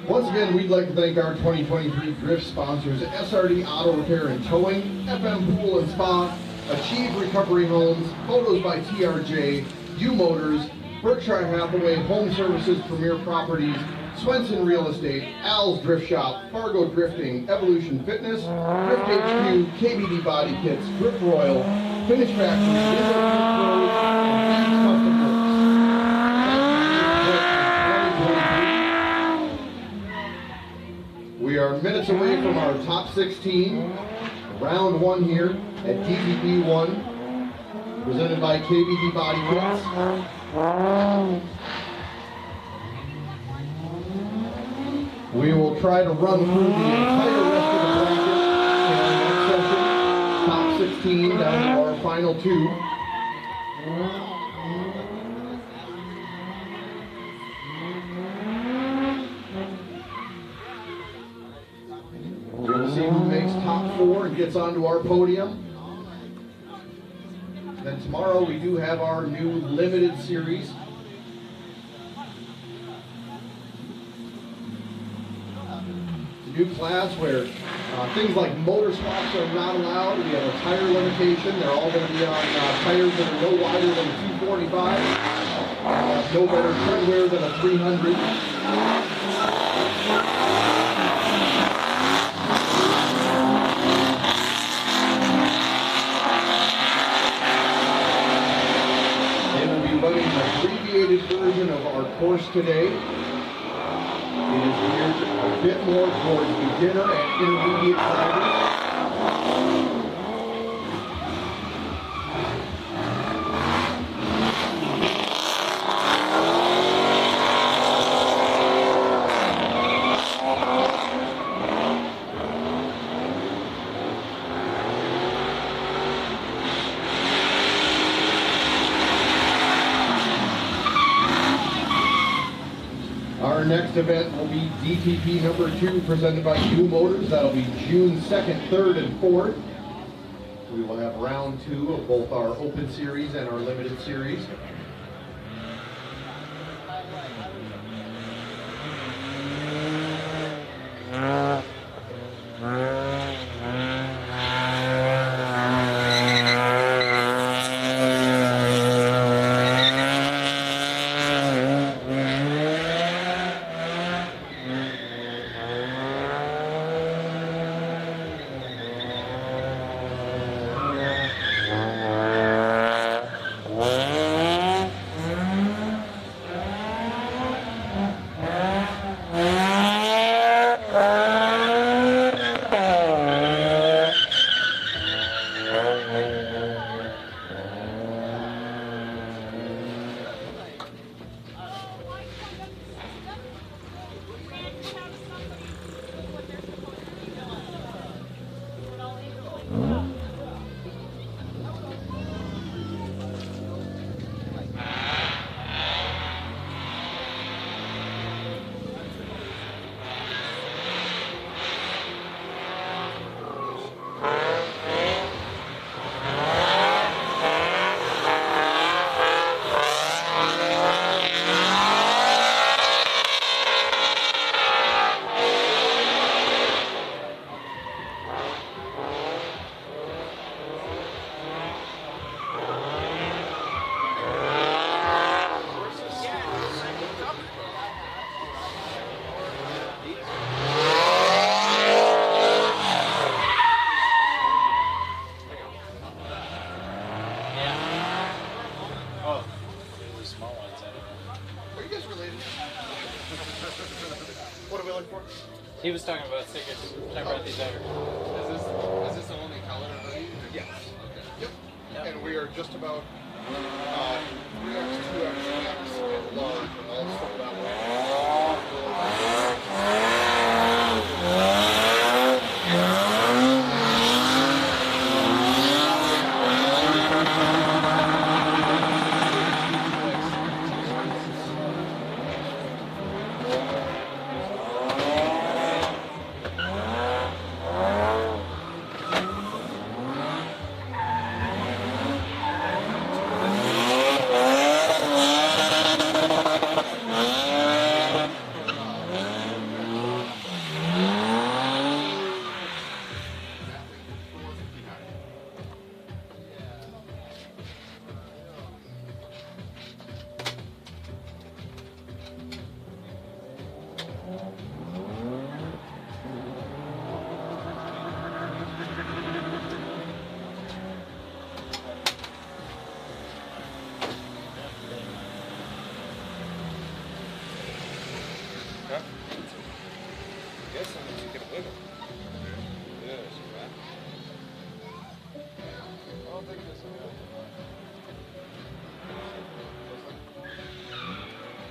Once again, we'd like to thank our 2023 Drift sponsors, SRD Auto Repair and Towing, FM Pool and Spa, Achieve Recovery Homes, Photos by TRJ, UMotors, Berkshire Hathaway, Home Services, Premier Properties, Swenson Real Estate, Al's Drift Shop, Fargo Drifting, Evolution Fitness, Drift HQ, KBD Body Kits, Drift Royal, Finish Factory, and Custom Works. We are minutes away from our top 16, round one here at DTP 1, presented by KBD Body Kits. We will try to run through the entire rest of the bracket in our next session. Top 16 down to our final two. We're going to see who makes top 4 and gets onto our podium. Then tomorrow we do have our new limited series. New class where things like motor swaps are not allowed. We have a tire limitation. They're all going to be on tires that are no wider than a 245, no better tread wear than a 300. They will be running an abbreviated version of our course today. It is geared a bit more towards beginner and intermediate drivers. Our next event will be DTP number 2, presented by UMotors. That'll be June 2nd, 3rd, and 4th. We will have round 2 of both our open series and our limited series. What are we looking for? He was talking about tickets. Should I write these out? Is this the only color of these? Yes. Okay. Yep. And we are just about 3X, 2X, and large, and all sold out.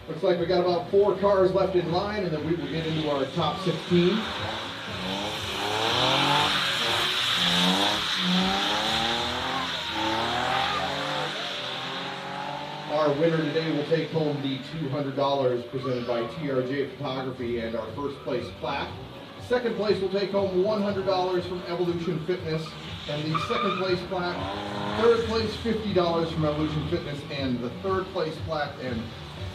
Looks like we got about 4 cars left in line, and then we will get into our top 16. Our winner today will take home the $200 presented by TRJ Photography and our first place plaque. Second place will take home $100 from Evolution Fitness and the second place plaque. Third place $50 from Evolution Fitness and the third place plaque. And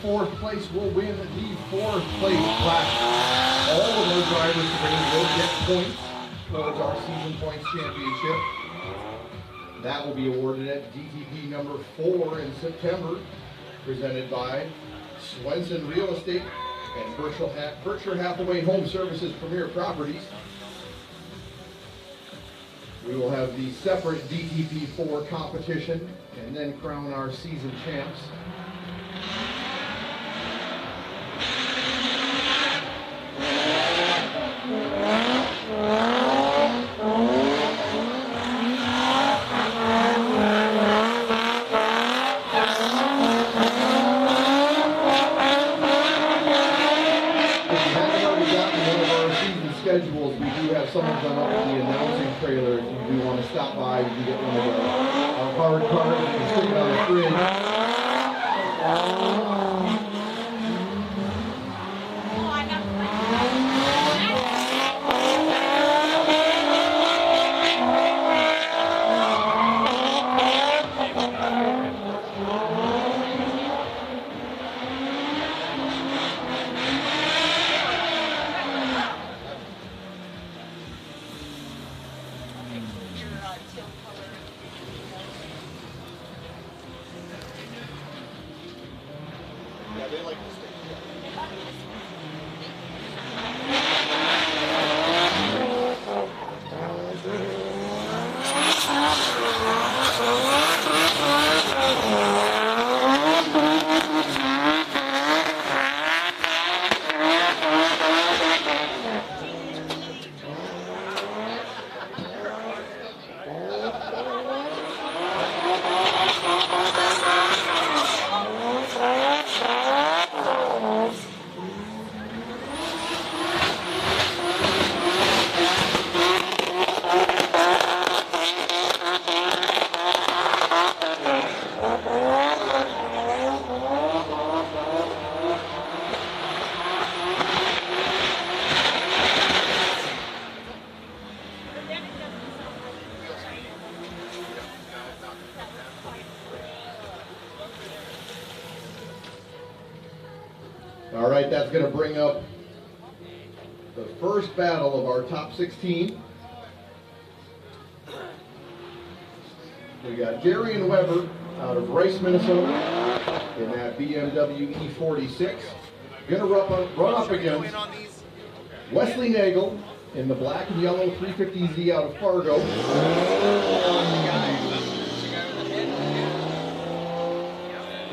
fourth place will win the fourth place plaque. All of our drivers today will get points towards our season points championship. That will be awarded at DTP number 4 in September, presented by Swenson Real Estate and Berkshire Hathaway Home Services Premier Properties. We will have the separate DTP 4 competition and then crown our season champs. Schedules, we do have some of them up in the announcing trailer. If you do want to stop by, you can get one of our hard cards. You can stick it on the fridge. Yeah, they like to stick together. All right, that's going to bring up the first battle of our top 16. We got Darian Weber out of Rice, Minnesota in that BMW E46. Going to run up against Wesley Nagel in the black and yellow 350Z out of Fargo.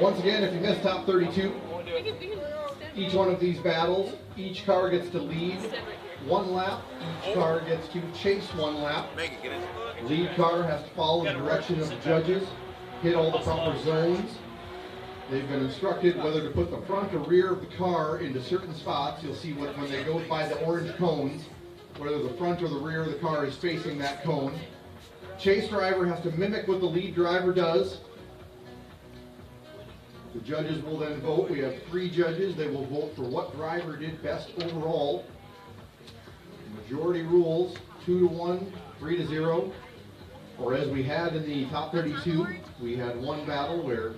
Once again, if you missed top 32, each one of these battles, each car gets to lead 1 lap. Each car gets to chase 1 lap. Lead car has to follow the direction of the judges, hit all the proper zones. They've been instructed whether to put the front or rear of the car into certain spots. You'll see when they go by the orange cones, whether the front or the rear of the car is facing that cone. Chase driver has to mimic what the lead driver does. The judges will then vote. We have 3 judges. They will vote for what driver did best overall. Majority rules, 2-1, 3-0. Or as we had in the top 32, we had one battle where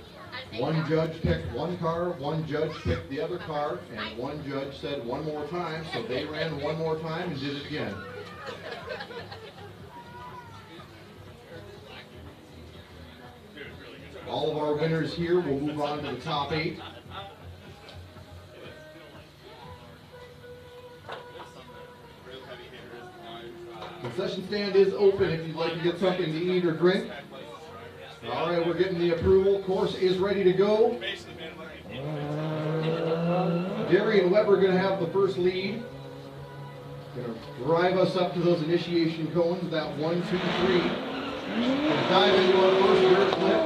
one judge picked one car, one judge picked the other car, and one judge said one more time, so they ran one more time and did it again. All of our winners here will move on to the top 8. Concession stand is open if you'd like to get something to eat or drink. All right, we're getting the approval. Course is ready to go. Darian Weber going to have the first lead. Going to drive us up to those initiation cones, that 1, 2, 3. Dive into our first dirt flip.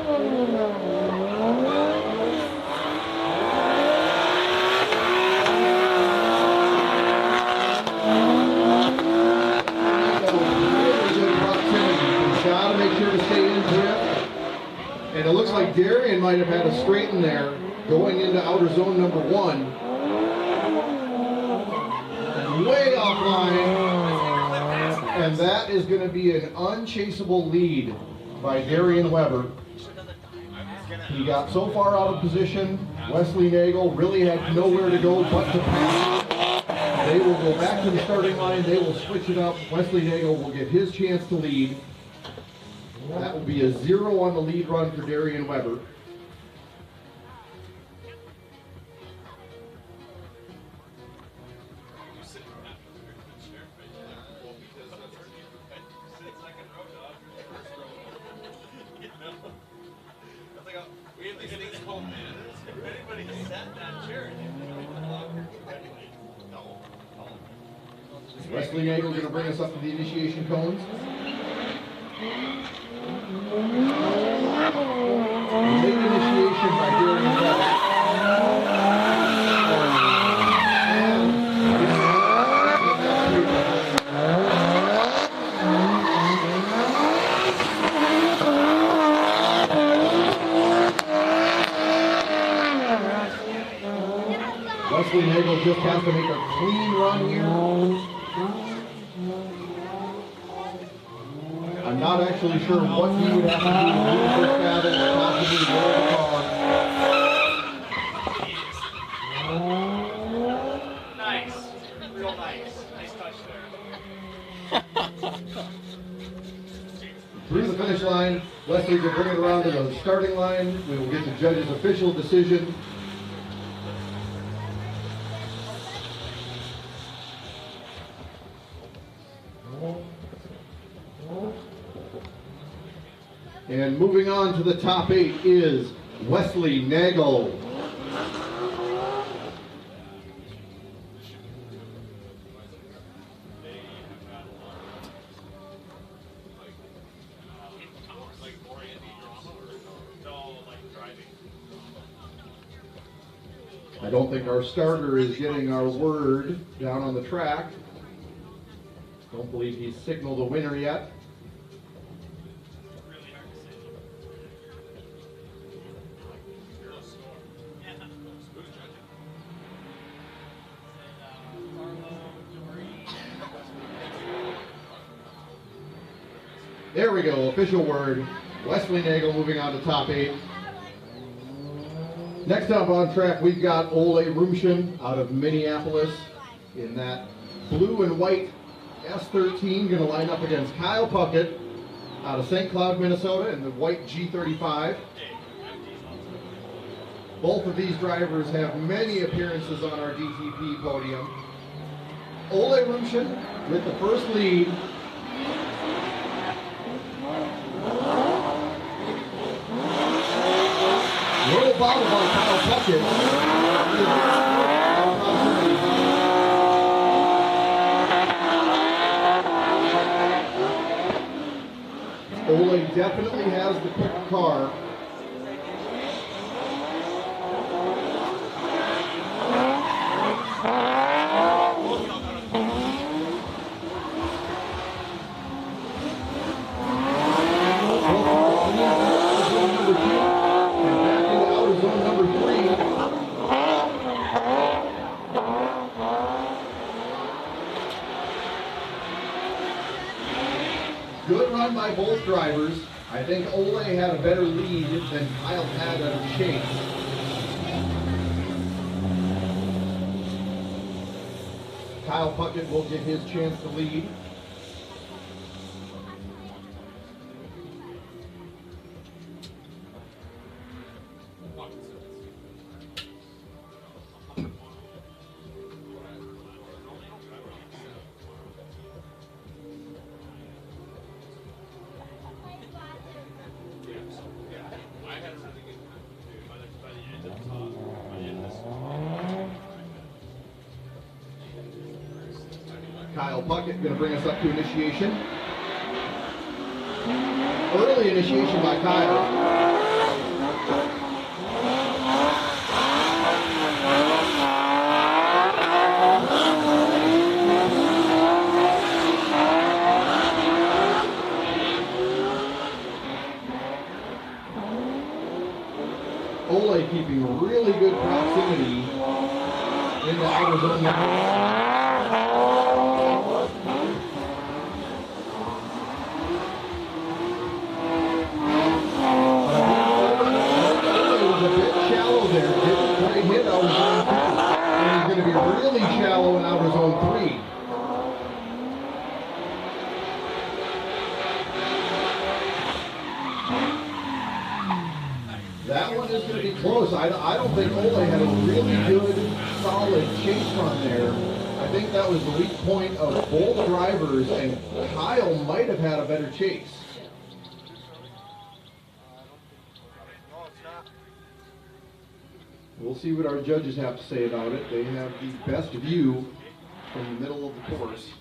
have had a straighten there going into outer zone number 1. Way offline. And that is going to be an unchaseable lead by Darian Weber. He got so far out of position, Wesley Nagel really had nowhere to go but to pass. They will go back to the starting line, they will switch it up. Wesley Nagel will get his chance to lead. That will be a 0 on the lead run for Darian Weber. Wesley Nagel going to bring us up to the initiation cones. Late initiation by Darian Weber. Wesley Nagel just has to make a clean run here. I'm not actually sure what he would have to do to lose this battle or possibly roll the car. Nice. Real nice. Nice touch there. Through the finish line, Wesley will bring it around to the starting line. We will get the judge's official decision. And moving on to the top 8 is Wesley Nagel. I don't think our starter is getting our word down on the track. Don't believe he's signaled a winner yet. There we go, official word. Wesley Nagel moving on to top 8. Next up on track, we've got Ole Rumshin out of Minneapolis in that blue and white S13, going to line up against Kyle Puckett out of St. Cloud, Minnesota in the white G35. Both of these drivers have many appearances on our DTP podium. Ole Rumshin with the first lead. Little bottle by Kyle Puckett. Ole definitely has the quick car. Good run by both drivers. I think Ole had a better lead than Kyle had out of Chase. Kyle Puckett will get his chance to lead. Kyle Puckett going to bring us up to initiation. Early initiation by Kyle. Ole keeping really good proximity in the outer zone. Ole was a bit shallow there. Didn't quite hit outer zone 2. And he's going to be really shallow in outer zone 3. That one is going to be close. I don't think Ole had a really good, solid chase run there. I think that was the weak point of both drivers, and Kyle might have had a better chase. We'll see what our judges have to say about it. They have the best view from the middle of the course.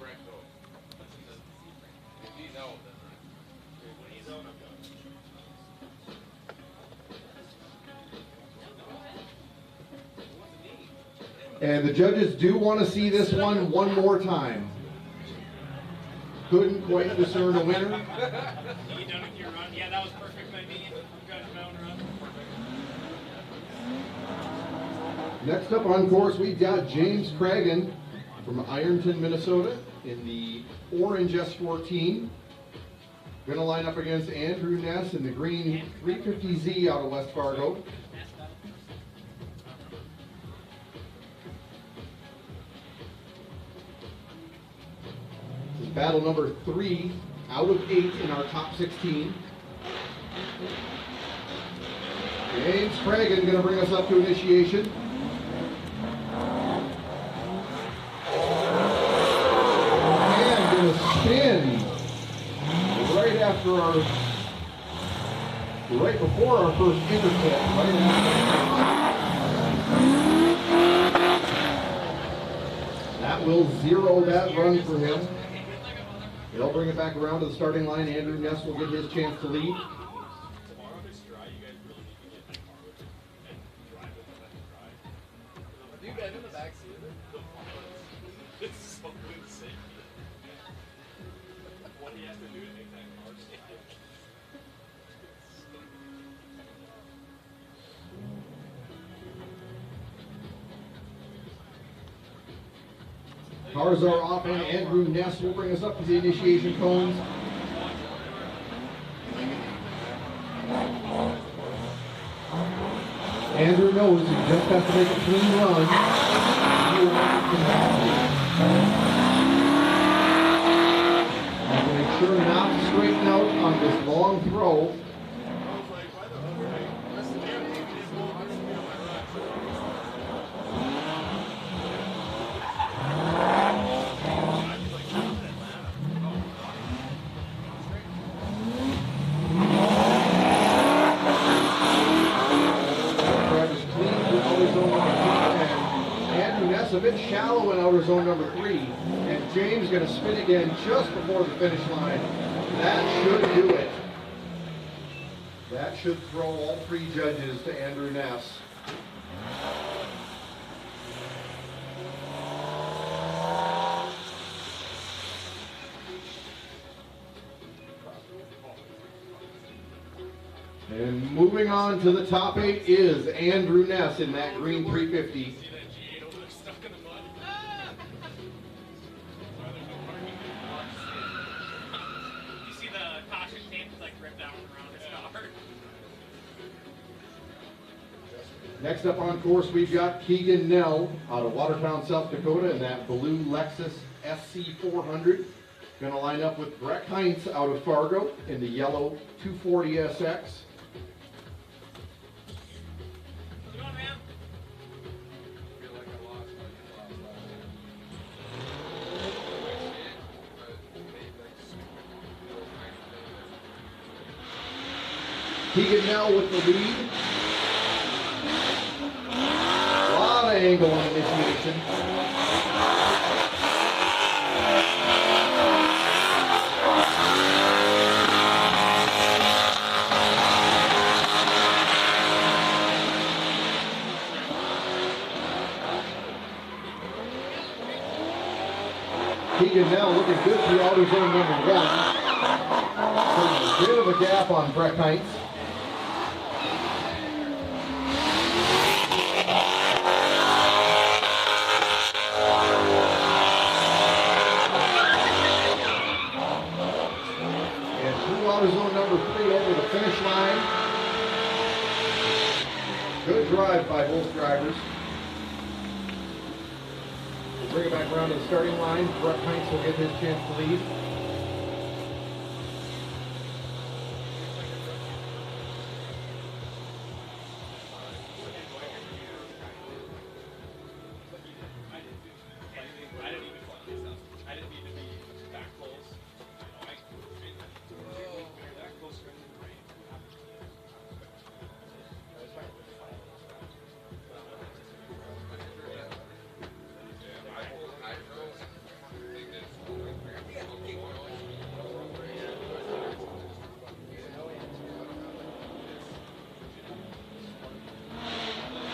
And the judges do want to see this one more time. Couldn't quite discern a winner. You done with your run? Yeah, that was perfect by me. Judge my own run. Next up on course, we've got James Cragen from Ironton, Minnesota in the orange S14. Going to line up against Andrew Ness in the green 350Z out of West Fargo. This is battle number 3 out of 8 in our top 16. James Cragen going to bring us up to initiation. And going to spin right before our first intercept, that will zero that run for him. They'll bring it back around to the starting line. Andrew Ness will get his chance to lead. Cars are off, and Andrew Ness will bring us up to the initiation cones. Andrew knows he just has to make a clean run. And to make sure not to straighten out on this long throw. A bit shallow in outer zone number 3, and James going to spin again just before the finish line. That should do it. That should throw all 3 judges to Andrew Ness. And moving on to the top 8 is Andrew Ness in that green 350. Next up on course, we've got Keegan Nell out of Watertown, South Dakota in that blue Lexus SC400. Going to line up with Brett Heinz out of Fargo in the yellow 240SX. How's it going, man? Keegan Nell with the lead. Angle on initiation. Keegan now looking good through outer zone number 1. Putting a bit of a gap on Brett Heinz. drive by both drivers. We'll bring it back around to the starting line. Brett Heinz will get his chance to lead.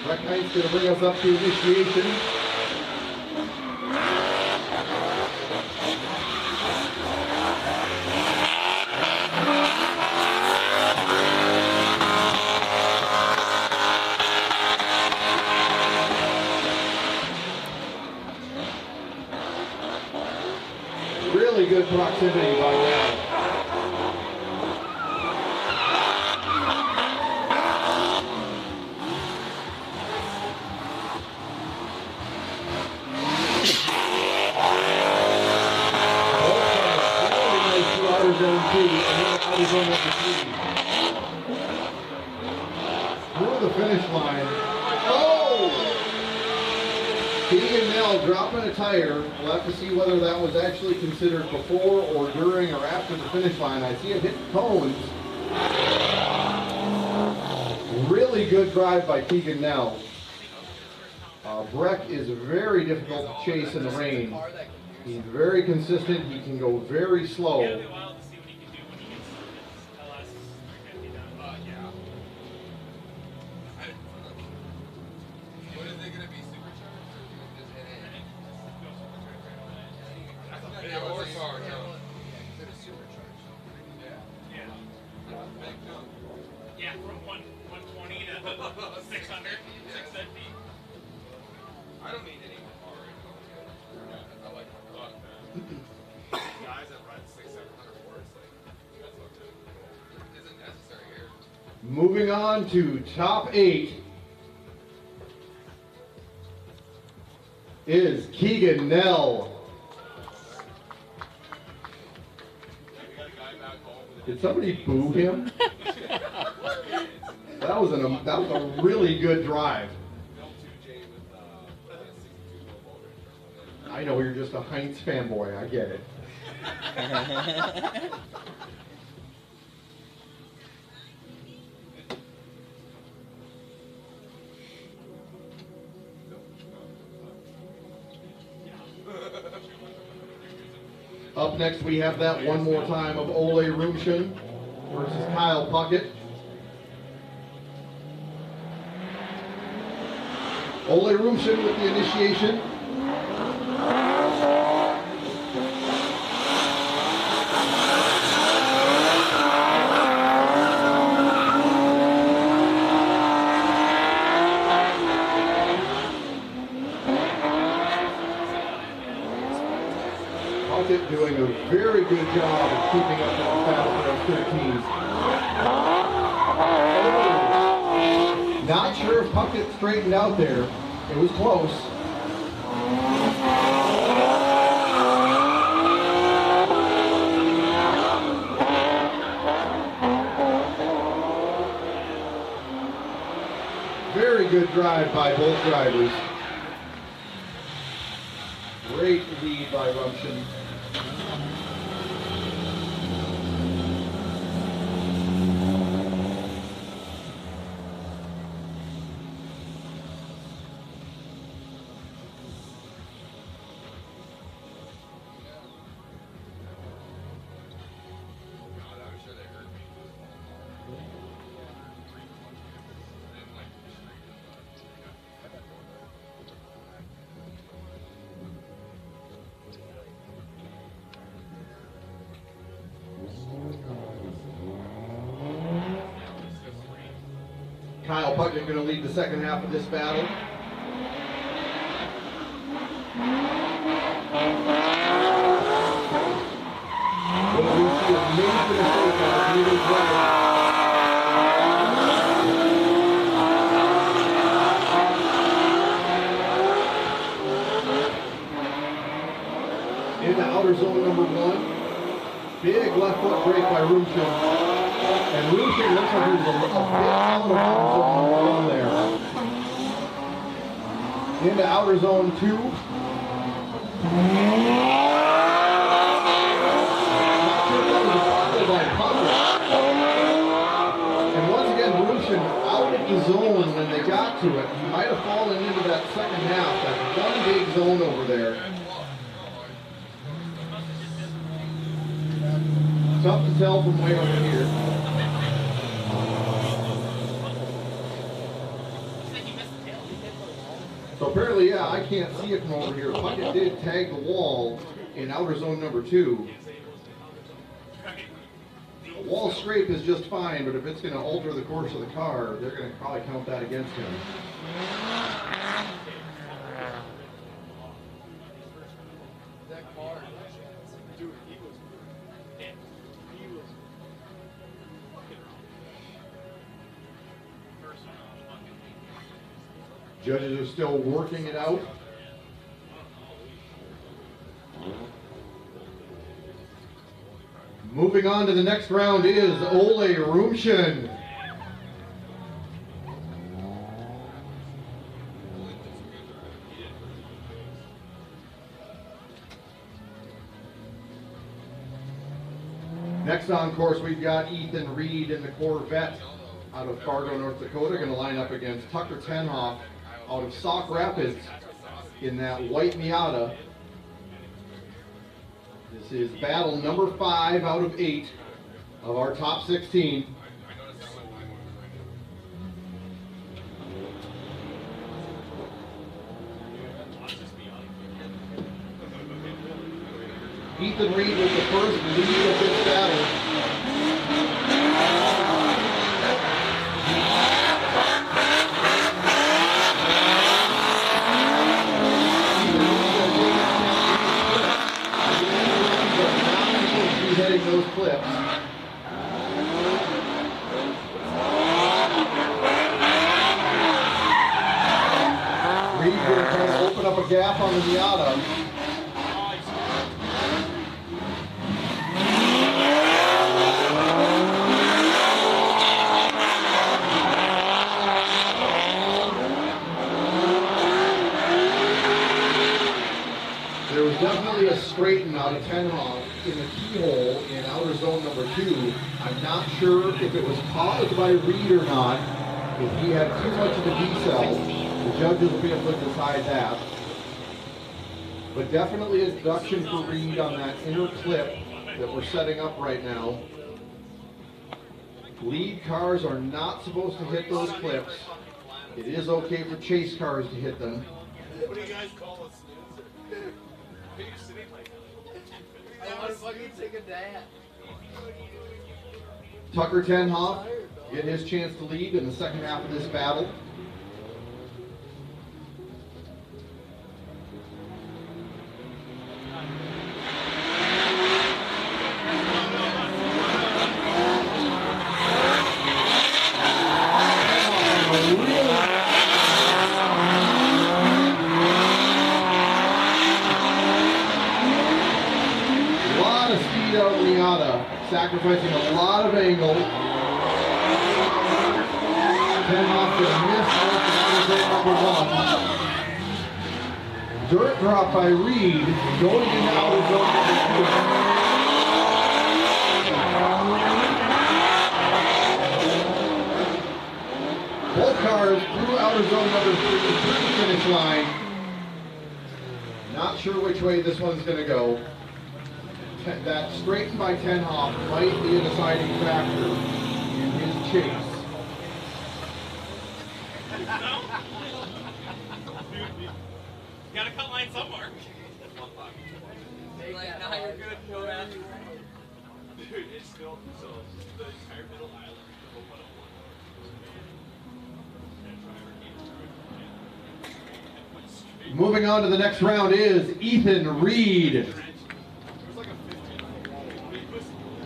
Brett Heinz going to bring us up to initiation. Really good proximity by now. Through the finish line. Oh! Keegan Nell dropping a tire. We'll have to see whether that was actually considered before or during or after the finish line. I see it hit cones. Really good drive by Keegan Nell. Breck is very difficult to chase in the rain. He's very consistent. He can go very slow. Yeah, from 120 to 600, 650. I don't need any more power. I like my butt, man. Guys that run 600-700 horse, like, that's okay. It isn't necessary here. Moving on to top 8 is Keegan Nell. Did somebody boo him? That was a really good drive. I know you're just a Heinz fanboy. I get it. Up next, we have that one more time of Ole Rumshin versus Kyle Puckett. Ole Rumshin with the initiation. Puckett doing a very good job of keeping up with the faster of 13s. Not sure if Puckett straightened out there. It was close. Very good drive by both drivers. Great lead by Rumshin. Kyle Puckett going to lead the second half of this battle. Well, we see a major mistake on the leading drive. outer zone number 1. Big left foot brake by Rumshin. And Rumshin looks like he was a bit out of outer zone number 1 there. Into outer zone 2. Not sure if that was a follow by Pucker. And once again, Rumshin out of the zone when they got to it. He might have fallen into that second half, that one big zone over there. Tough to tell from way over here. So apparently, yeah, I can't see it from over here. Puckett did tag the wall in outer zone number 2. A wall scrape is just fine, but if it's going to alter the course of the car, they're going to probably count that against him. That car, dude, he was Judges are still working it out. Moving on to the next round is Ole Rumshin. Next on course, we've got Ethan Reed in the Corvette out of Fargo, North Dakota, going to line up against Tucker Tenhoff out of Sauk Rapids in that white Miata. This is battle number 5 out of 8 of our top 16. Ethan Reed with the first lead of this battle. Heading those clips. Reed's going to try to open up a gap on the Miata. There was definitely a straighten out of Tenhoff in the keyhole in outer zone number 2. I'm not sure if it was caused by Reed or not. If he had too much of a decel, the judges will be able to decide that. But definitely a deduction for Reed on that inner clip that we're setting up right now. Lead cars are not supposed to hit those clips. It is okay for chase cars to hit them. What do you guys call a snoozer? You're sitting like I want to fucking take a nap. Tucker Tenhoff get his chance to lead in the second half of this battle. Sacrificing a lot of angle. Tenhoff to miss number 1. Dirt drop by Reed, going into outer zone number 2. Both cars through outer zone number 3 to the finish line. Not sure which way this one's going to go. That straighten by Tenhoff might be a deciding factor in his chase. Gotta cut line somewhere. Like, nah, you're good. Go down. dude, it's still so the entire middle island of 101. Moving on to the next round is Ethan Reed. It was like a 15 wall.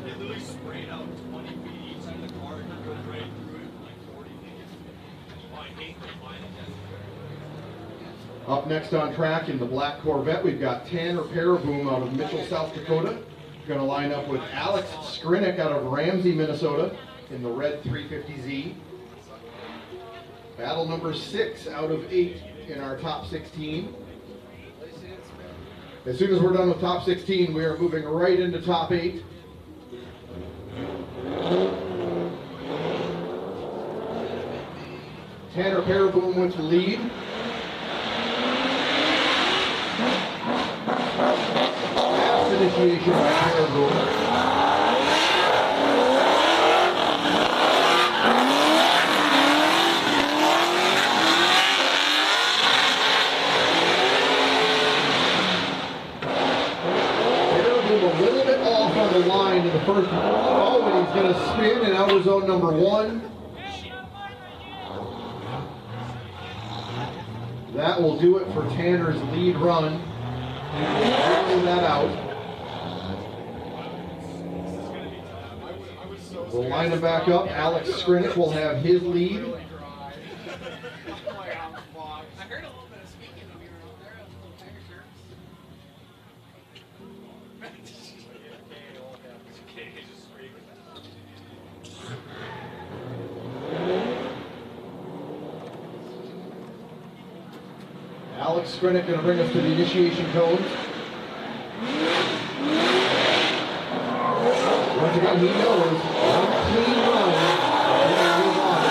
It literally sprayed out 20 feet each and the car could go right through it for like 40 feet. Oh, I hate the line of Up next on track in the black Corvette, we've got Tanner Paraboom out of Mitchell, South Dakota. Going to line up with Alex Skrinick out of Ramsey, Minnesota in the red 350Z. Battle number 6 out of 8 in our top 16. As soon as we're done with top 16, we are moving right into top 8. Tanner Paraboom with the lead. Fast initiation by Paraboom. A little bit off on the line in the first. Oh, and he's going to spin in outer zone number 1. That will do it for Tanner's lead run. He's that out. We'll line him back up. Alex Skrinick will have his lead. Alex Skrinick going to bring us to the initiation cones. Once again, he knows one clean run. And then move on.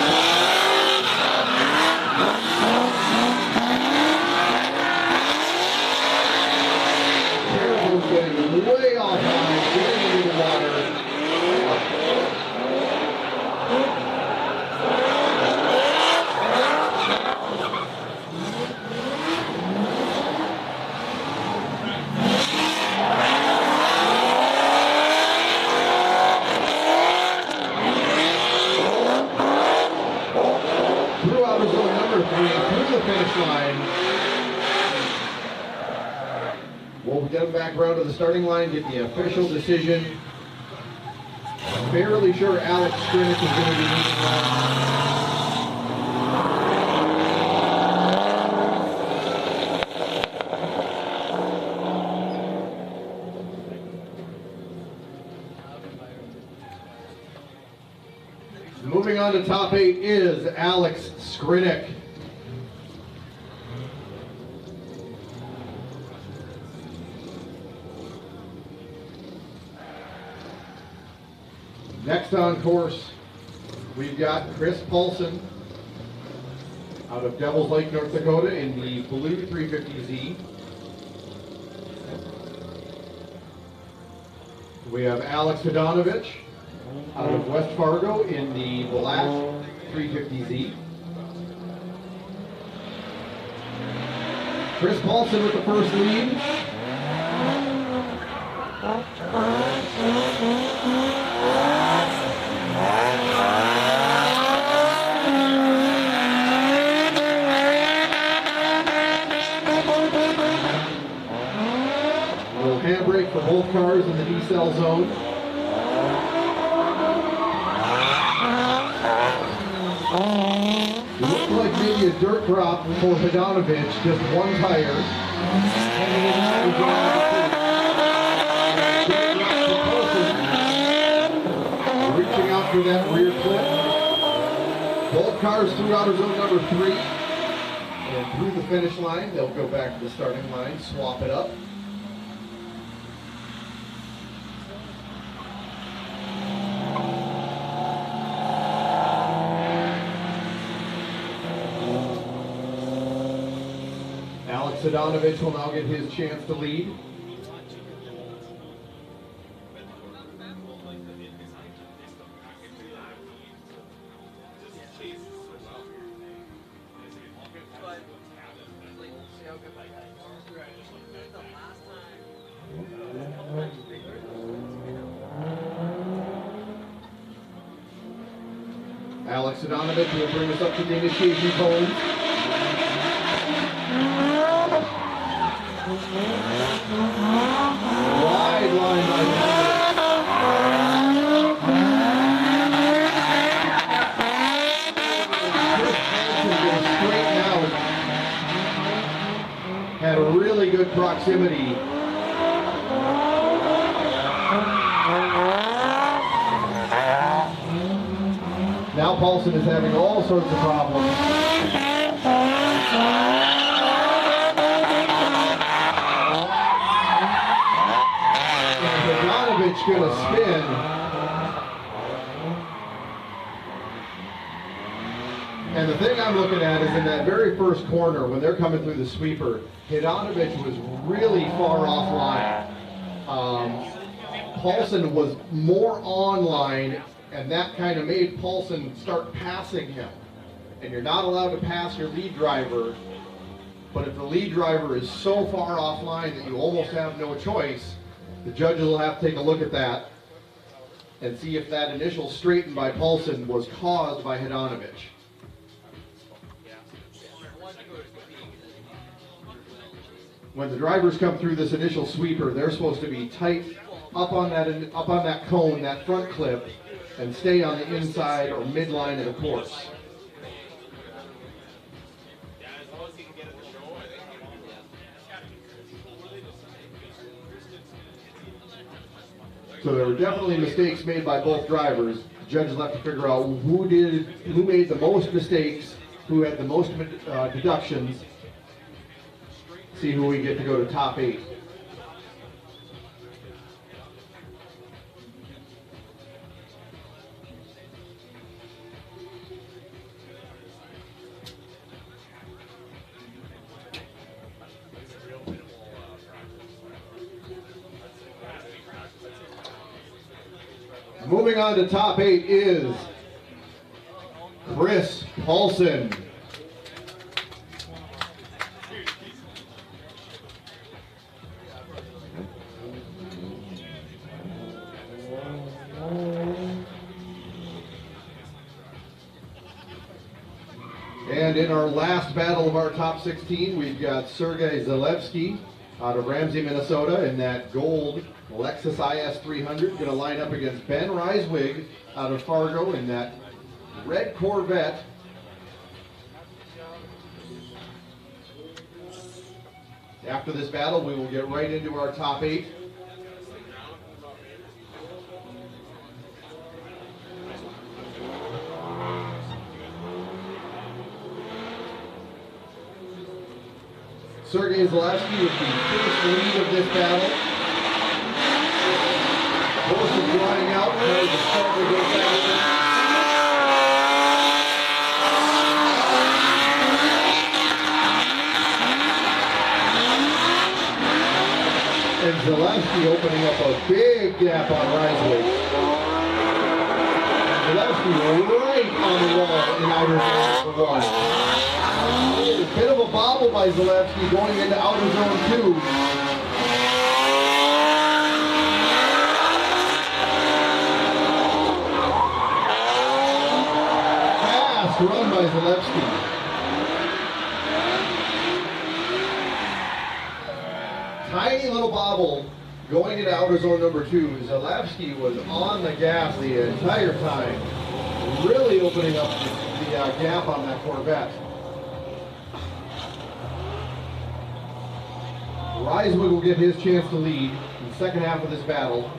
Paraboom's getting way off line, getting into the water. Through the finish line. We'll get him back around to the starting line, get the official decision. Fairly sure Alex Skrinick is going to be leading that. Moving on to top 8 is Alex Skrinick. Next on course, we've got Chris Paulson out of Devils Lake, North Dakota in the blue 350Z. We have Alex Hadonovich out of West Fargo in the black 350Z. Chris Paulson with the first lead. Little handbrake for both cars in the decel zone. It looked like maybe a dirt drop for Hadonovich, just one tire. Reaching out for that rear clip. Both cars through outer zone number 3. And through the finish line, they'll go back to the starting line, swap it up. Alex Hadonovich will now get his chance to lead. Alex Hadonovich will bring us up to the initiation cone. Wide line by really good proximity. Now Paulson is having all sorts of problems. And Bogdanovich gonna spin. And the thing I'm looking at is in that very first corner, when they're coming through the sweeper, Bogdanovich was really far offline. Paulson was more online, and that kind of made Paulson start passing him. And you're not allowed to pass your lead driver, but if the lead driver is so far offline that you almost have no choice, the judges will have to take a look at that and see if that initial straighten by Paulson was caused by Bogdanovich. When the drivers come through this initial sweeper, they're supposed to be tight up on that cone, that front clip, and stay on the inside or midline of the course. So there were definitely mistakes made by both drivers. The judges have to figure out who made the most mistakes, who had the most deductions. See who we get to go to top 8. Moving on to top 8 is Chris Paulson. And in our last battle of our top 16, we've got Sergei Zalewski out of Ramsey, Minnesota, in that gold Lexus IS 300, going to line up against Ben Reiswig out of Fargo in that red Corvette. After this battle, we will get right into our top 8. Sergei Zalewski with the first lead of this battle. Horse is drawing out, trying to start to go faster. And Zalewski opening up a big gap on Reiswig. Zalewski right on the wall in outer zone for 1. A bit of a bobble by Zalewski going into outer zone 2. Fast run by Zalewski. Tiny little bobble going into outer zone number 2. Zalewski was on the gas the entire time, really opening up the gap on that Corvette. Reiswig will get his chance to lead in the second half of this battle.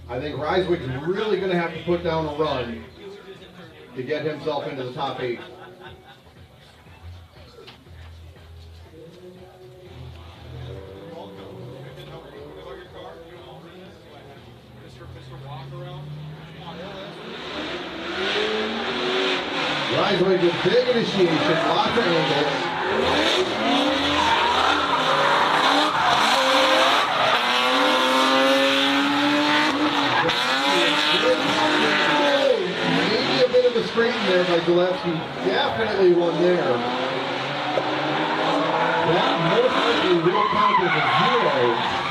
I think Reiswig's really going to have to put down a run to get himself into the top 8. Reiswig with big initiation, lots of angles. Maybe a bit of a straighten there by Zalewski. Definitely one there. That most likely will count as a 0.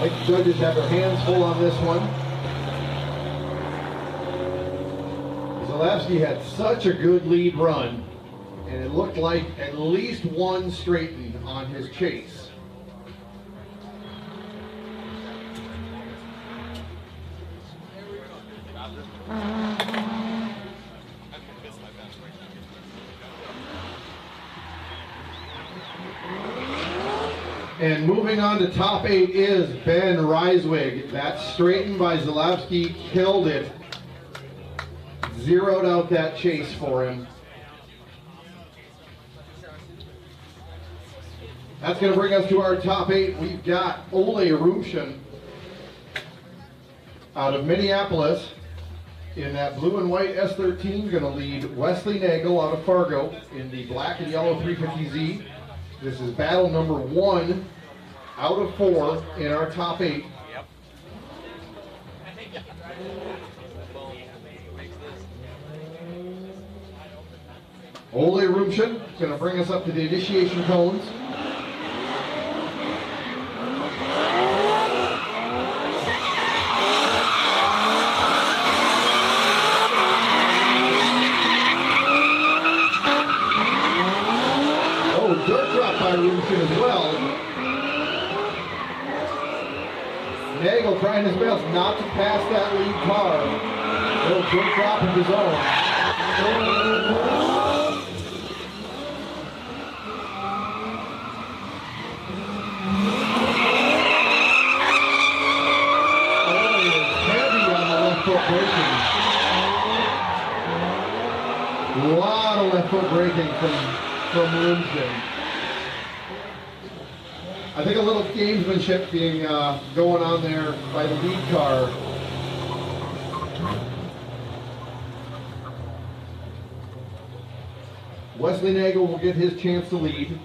I think the judges have their hands full on this one. Zalewski had such a good lead run, and it looked like at least one straightened on his chase. And moving on to top 8 is Ben Reiswig. That straightened by Zalewski, killed it. Zeroed out that chase for him. That's going to bring us to our top 8. We've got Ole Rumshen out of Minneapolis in that blue and white S13. Going to lead Wesley Nagel out of Fargo in the black and yellow 350Z. This is battle number 1 out of 4 in our top 8. Ole Rumshen is going to bring us up to the initiation cones. Oh, dirt drop by Rumshen as well. Nagel trying his best not to pass that lead car. Little dirt drop of his own. A lot of left foot braking from Rumshen. I think a little gamesmanship being going on there by the lead car. Wesley Nagel will get his chance to lead.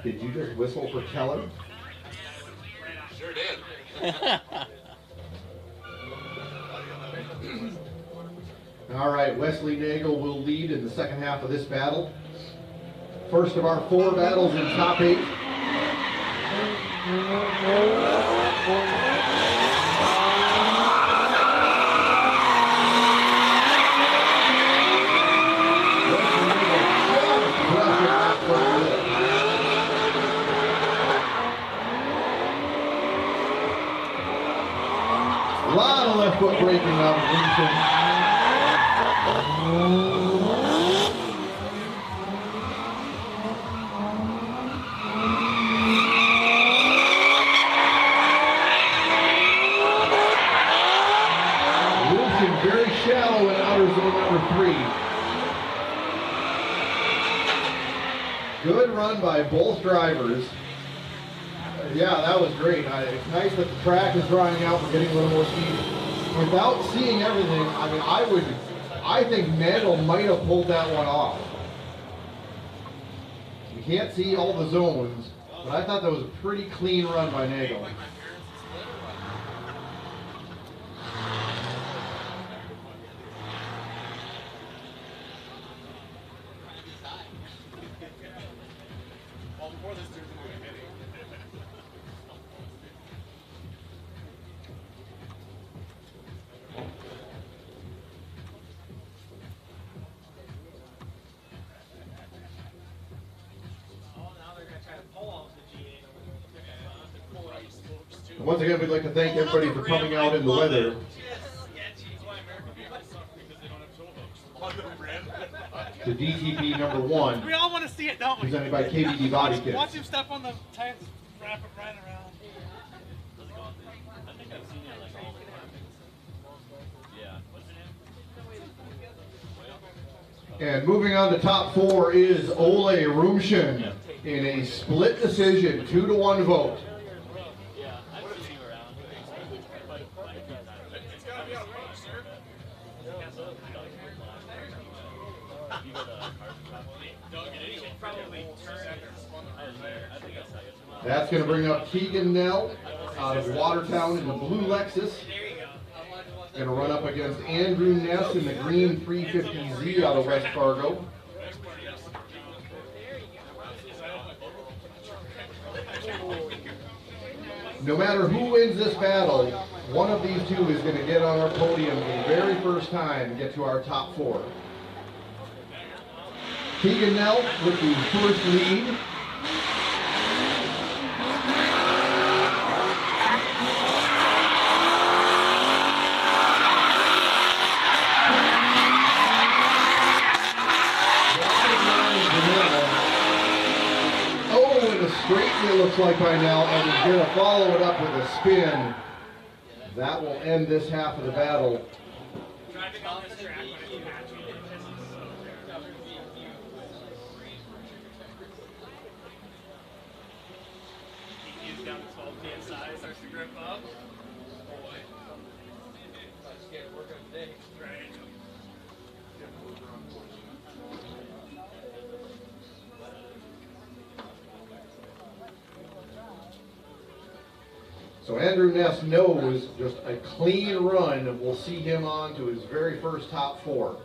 Did you just whistle for Keller? Sure did. All right, Wesley Nagel will lead in the second half of this battle. First of our 4 battles in top 8. A lot of left foot braking out of Rumshen. Rumshen very shallow in outer zone number 3. Good run by both drivers. Yeah, that was great. It's nice that the track is drying out. We're getting a little more speed. Without seeing everything, I mean, I think Nagel might have pulled that one off. We can't see all the zones, but I thought that was a pretty clean run by Nagel. Once again, we'd like to thank everybody for coming out in the weather. To DTP number 1. We all want to see it, don't we? Presented by KBD Body Kits. Watch him step on the tires, wrap it right around. I think I've seen it like all the time. Yeah. What's the name? And moving on to top 4 is Ole Rumshen in a split decision, 2-to-1 vote. You should probably turn it. I think that's how you do it. That's going to bring up Keegan Nell out of Watertown in the blue Lexus. There you go. Going to run up against Andrew Ness in the green 350Z out of West Fargo. No matter who wins this battle, one of these two is going to get on our podium for the very first time and get to our top four. Keegan Nell with the first lead. Oh, and a straighten it looks like by now, and he's going to follow it up with a spin. That will end this half of the battle. Driving on this track when it's patchy, it pisses so terrible. EQ's down to 12 psi, starts to grip up. Boy. Just get work on today. Right. So Andrew Ness knows just a clean run will see him on to his very first top four.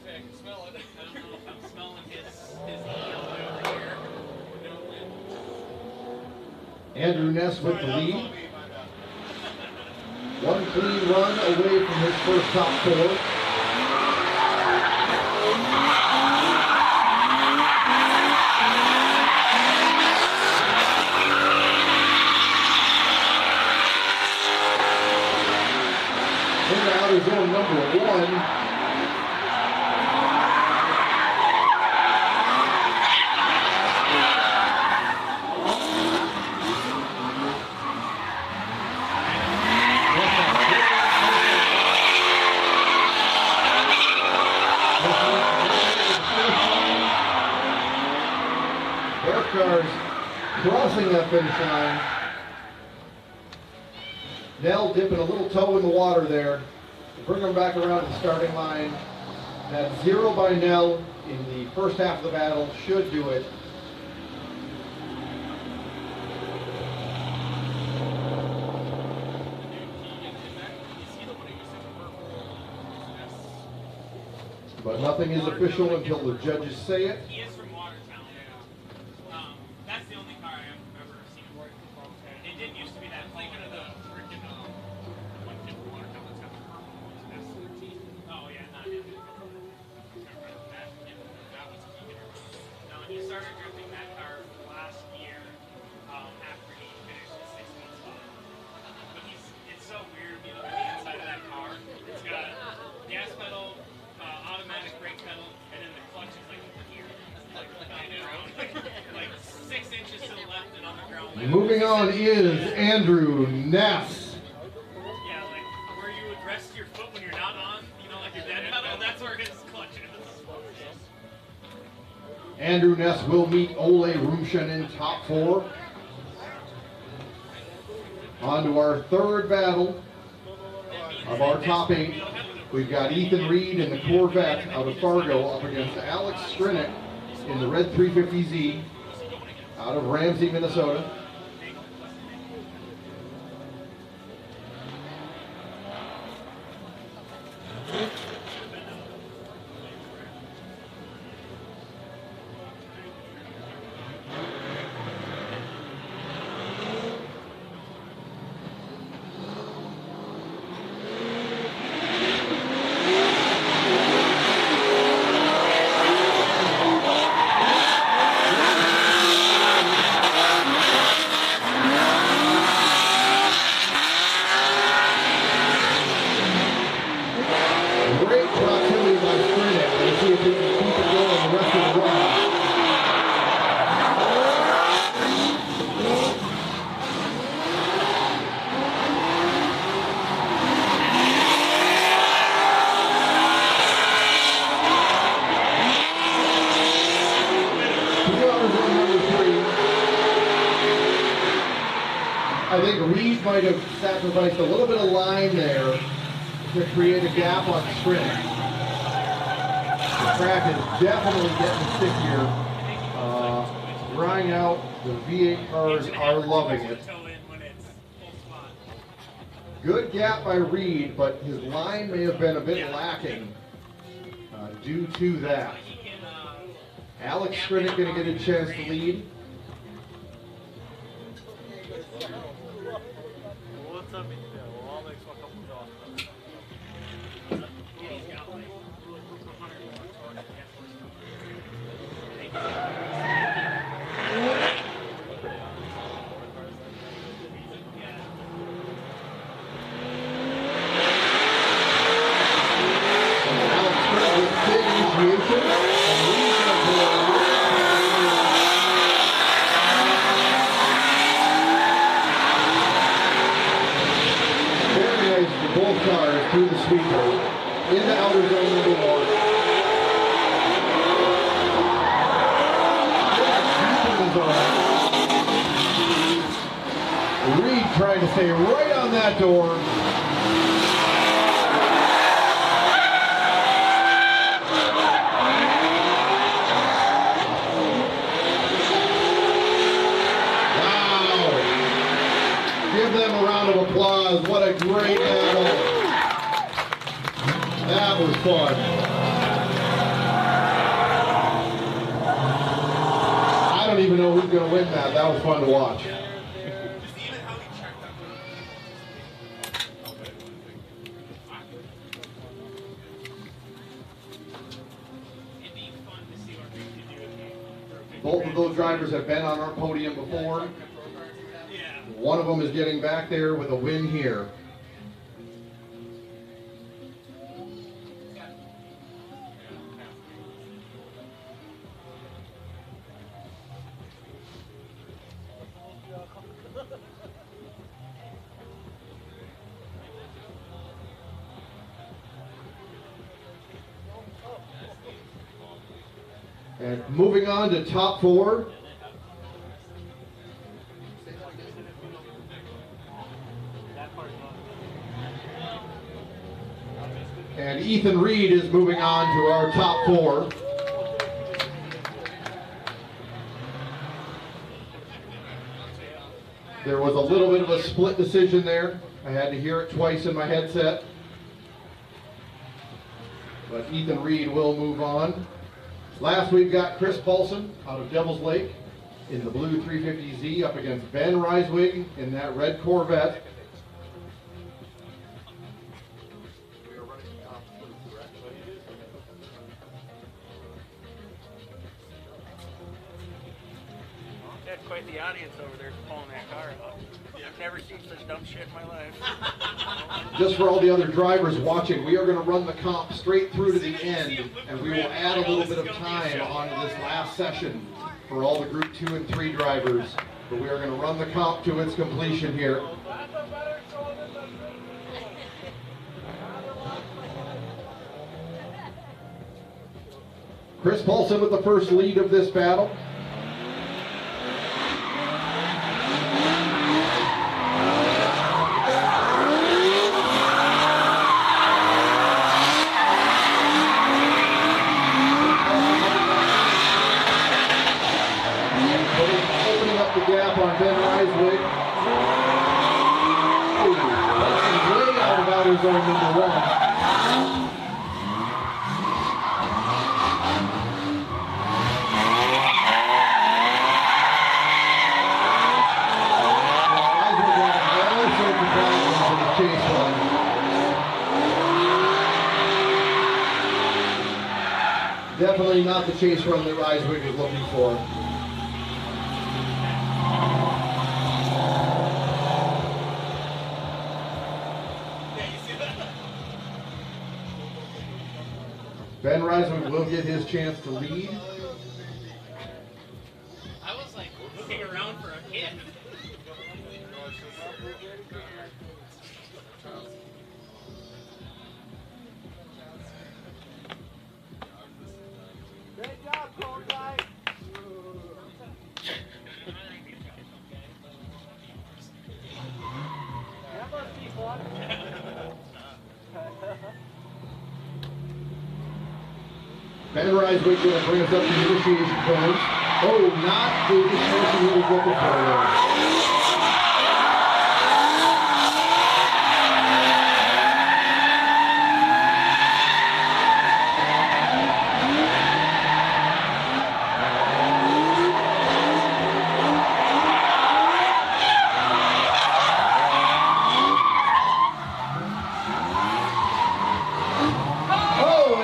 I can smell it. I don't know if I'm smelling his yellow over here. Andrew Ness with the lead. One clean run away from his first top four. Into outer zone number one. Berkshire's crossing that finish line. Nell dipping a little toe in the water there. Bring him back around to the starting line. That 0 by Nell in the first half of the battle should do it. But nothing is official until the judges say it. He is from Watertown. That's the only car I have ever seen. It didn't used to be that. Thinking of the freaking one kid from Watertown that's got the purple S13. Oh yeah, not him. That was Keegan. No, he started drifting that car last year after he finished his 16 spot. But it's so weird, you know, the inside of that car. It's got gas pedal, automatic brake pedal, and then the clutch is like here, like on the ground, like 6 inches to the left and on the ground. Like, Moving on is Andrew Ness. yeah, like where you would rest your foot when you're not on, you know, like your dead pedal. That's where his clutch is. Andrew Ness will meet Ole Rumshen in top four. On to our third battle of our top 8. We've got Ethan Reed in the Corvette out of Fargo up against Alex Strinick in the red 350Z out of Ramsey, Minnesota. I think Reed might have sacrificed a little bit of line there to create a gap on sprint. The track is definitely getting stickier, drying out. The V8 cars are loving it. Good gap by Reed, but his line may have been a bit lacking due to that. Alex Skrinick going to get a chance to lead. What's up? Well, I'll make a couple of dollars. Alex Skrinick with big initiation. Both cars through the sweeper into outer zone number 1. Reed trying to stay right on that door. Wow! Give them a round of applause. What a great battle. That was fun. I don't even know who's going to win that. That was fun to watch. Both of those drivers have been on our podium before. One of them is getting back there with a win here. And moving on to top 4. And Ethan Reed is moving on to our top 4. There was a little bit of a split decision there. I had to hear it twice in my headset. But Ethan Reed will move on. Last we've got Chris Paulson out of Devil's Lake in the blue 350Z up against Ben Reiswig in that red Corvette. That's quite the audience over there pulling that car out. I've never seen such dumb shit in my life. Just for all the other drivers watching, we are going to run the comp straight through to the end, and we will add a little bit of time on this last session for all the Group 2 and 3 drivers. But we are going to run the comp to its completion here. Chris Paulson with the first lead of this battle. Gap on Ben Reiswig. Way out of outer zone number 1. Reiswig had all sorts of problems in the chase run. Definitely not the chase run that Reiswig was looking for. Ben Reiswig will get his chance to lead. I was like looking around for a kid. Great job, Cold Guy. Ben Reiswig going to bring us up to the initiation cones. Oh, not the initiation he was looking for there.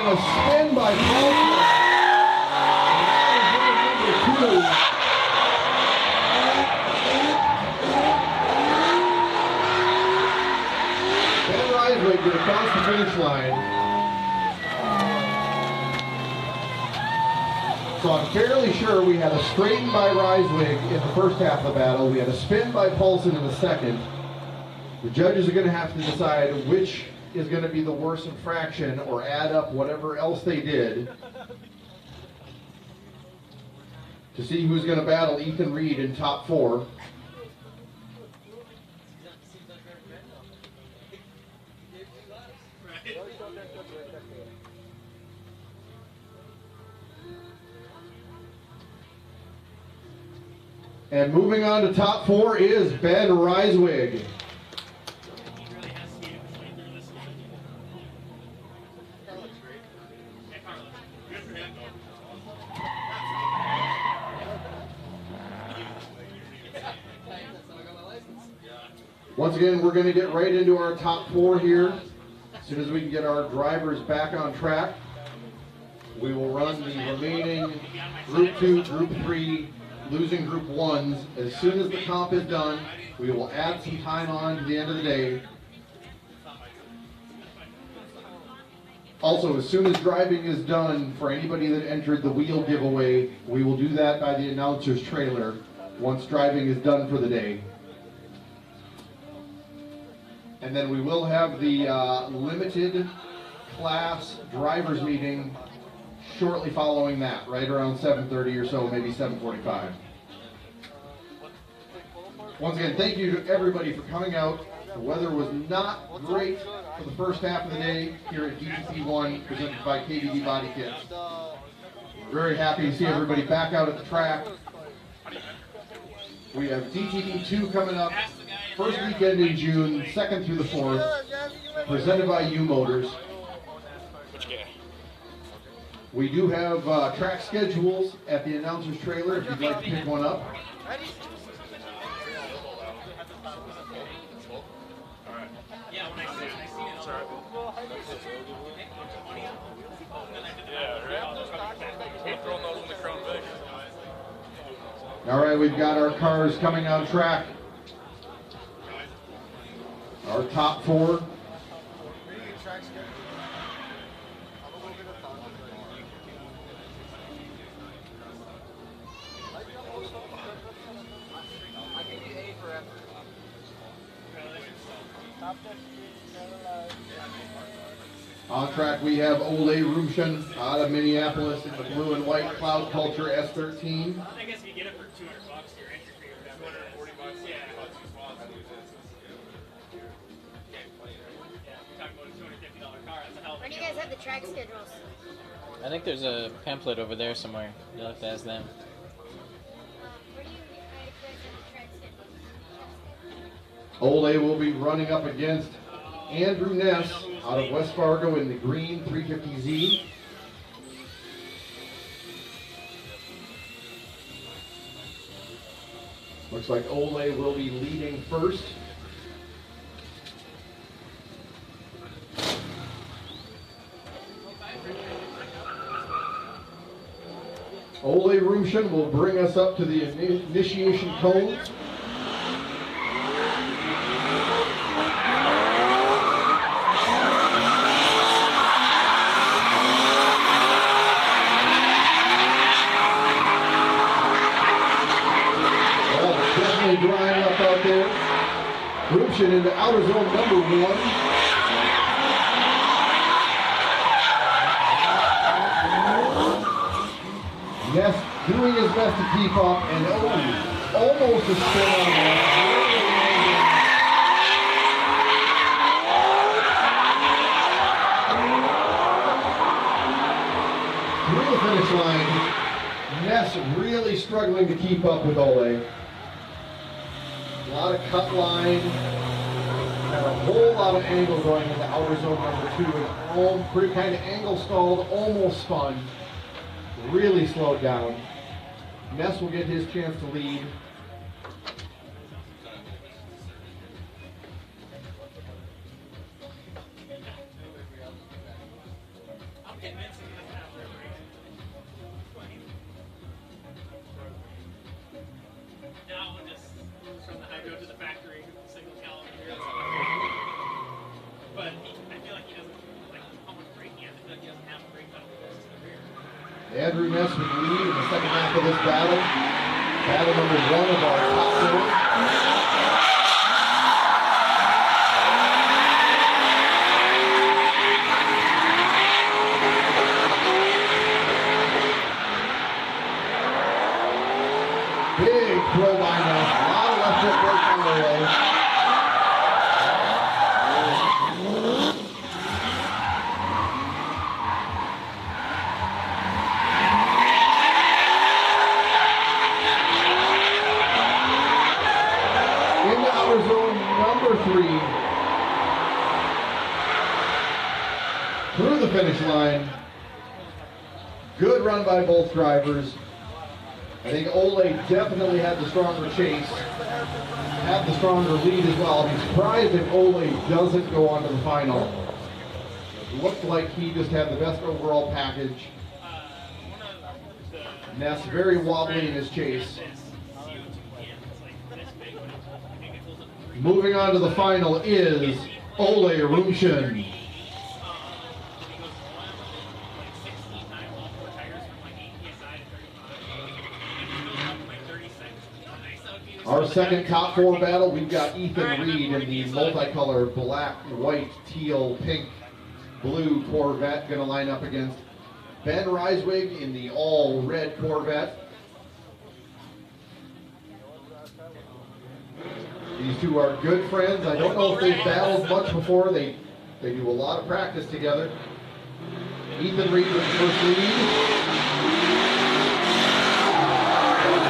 A spin by Paul. Ben Reiswig going to cross the finish line. So I'm fairly sure we had a straighten by Reiswig in the first half of the battle. We had a spin by Paulson in the second. The judges are going to have to decide which is going to be the worst infraction or add up whatever else they did to see who's going to battle Ethan Reed in top 4. And moving on to top 4 is Ben Reiswig. Once again, we're going to get right into our top 4 here. As soon as we can get our drivers back on track, we will run the remaining Group 2, Group 3, losing Group 1s. As soon as the comp is done, we will add some time on to the end of the day. Also, as soon as driving is done for anybody that entered the wheel giveaway, we will do that by the announcer's trailer once driving is done for the day. And then we will have the limited class drivers meeting shortly following that, right around 7:30 or so, maybe 7:45. Once again, thank you to everybody for coming out. The weather was not great for the first half of the day here at DTP1, presented by KBD Body Kits. We're very happy to see everybody back out at the track. We have DTP2 coming up. First weekend in June, 2nd through the 4th, presented by UMotors. We do have track schedules at the announcer's trailer if you'd like to pick one up. Yeah, when I seen it, it's alright. All right, we've got our cars coming on track. Our top 4. On track we have Ole Rumshen out of Minneapolis in the blue and white Cloud Culture S13. I guess if you get it for $200, your entry fee would be $240. Yeah. You're talking about a $250 car. That's a hell of a Where do you deal. guys have the track schedules? I think there's a pamphlet over there somewhere. You'll have to ask them. Where do you guys have the track schedules? Ole will be running up against Andrew Ness out of West Fargo in the green 350Z. Looks like Ole will be leading first. Ole Rumshen will bring us up to the initiation cone. Drying up out there. Rumshen into outer zone number 1. Yes, doing his best to keep up, and almost a spin on that. struggling to keep up with Ole. A lot of cut line, and a whole lot of angle going into outer zone number 2, and all pretty kind of angle stalled, almost spun, really slowed down. Ness will get his chance to lead. I'm convinced he doesn't have preparation. Now we'll just from the hydro to the factory, single caliber here. But I feel like he doesn't like how much brake he has. I feel like he doesn't have a brake pedal close to the rear. Andrew Ness would lead in the second half of this battle. Battle number 1 of our top 4. Big throw by Ness. A lot of left foot brake on the way. Zone number 3 through the finish line. Good run by both drivers. I think Ole definitely had the stronger chase, had the stronger lead as well. I'll be surprised if Ole doesn't go on to the final. It looked like he just had the best overall package. Ness very wobbly in his chase. Moving on to the final is Ole Rumshin. Our second top 4 battle, we've got Ethan Reed in the multicolor black, white, teal, pink, blue Corvette, going to line up against Ben Reiswig in the all red Corvette. These two are good friends. I don't know if they've battled much before. They do a lot of practice together. Ethan Reed with the first lead.